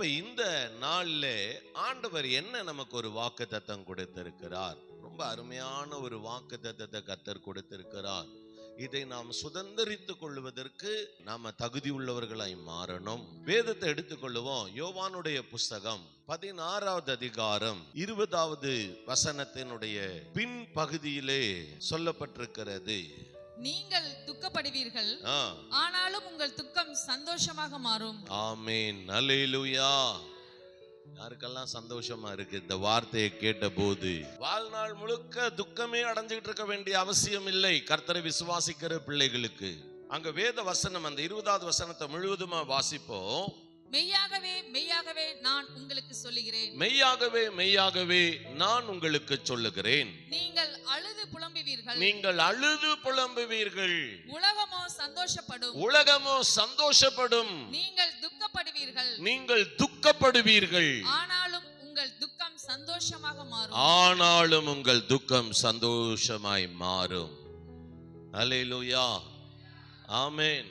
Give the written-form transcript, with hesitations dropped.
அப்ப இந்த நாள்ல ஆண்டவர் என்ன நமக்கு ஒரு வாக்குத்தத்தம் கொடுத்திருக்கிறார்? ரொம்ப அருமையான ஒரு வாக்குத்தத்தத்தை கர்த்தர் கொடுத்திருக்கிறார். இதை நாம் சுதந்தரித்துக் கொள்வதற்கு நாம தகுதி உள்ளவர்களாய் மாறணும். வேதத்தை எடுத்துக்கொள்ளுவோம். யோவானுடைய புஸ்தகம் 16வது அதிகாரம் 20வது வசனத்தினுடைய பின் பகுதியிலே சொல்லப்பட்டிருக்கிறது. நீங்கள் துக்கப்படுவீர்கள், ஆனாலும் உங்கள் துக்கம் சந்தோஷமாக மாறும். ஆமென், அல்லேலூயா. யாருக்கெல்லாம் சந்தோஷமா இருக்கு இந்த வார்த்தையை கேட்ட போது? வாழ்நாள் முழுக்க துக்கமே அடைஞ்சுகிட்டு இருக்க வேண்டிய அவசியம் இல்லை கர்த்தரை விசுவாசிக்கிற பிள்ளைகளுக்கு. அங்க வேத வசனம் அந்த 20வது வசனத்தை முழுவதுமா வாசிப்போம். மெய்யாகவே மெய்யாகவே நான் உங்களுக்கு சொல்லுகிறேன், மெய்யாகவே மெய்யாகவே நான் உங்களுக்கு சொல்லுகிறேன், நீங்கள் அழுது புலம்புவீர்கள், நீங்கள் அழுது புலம்புவீர்கள், உலகமோ சந்தோஷப்படும், உலகமோ சந்தோஷப்படும், நீங்கள் துக்கப்படுவீர்கள், நீங்கள் துக்கப்படுவீர்கள், ஆனாலும் உங்கள் துக்கம் சந்தோஷமாக மாறும். ஆனாலும் உங்கள் துக்கம் சந்தோஷமாய் மாறும். அல்லேலூயா, ஆமென்.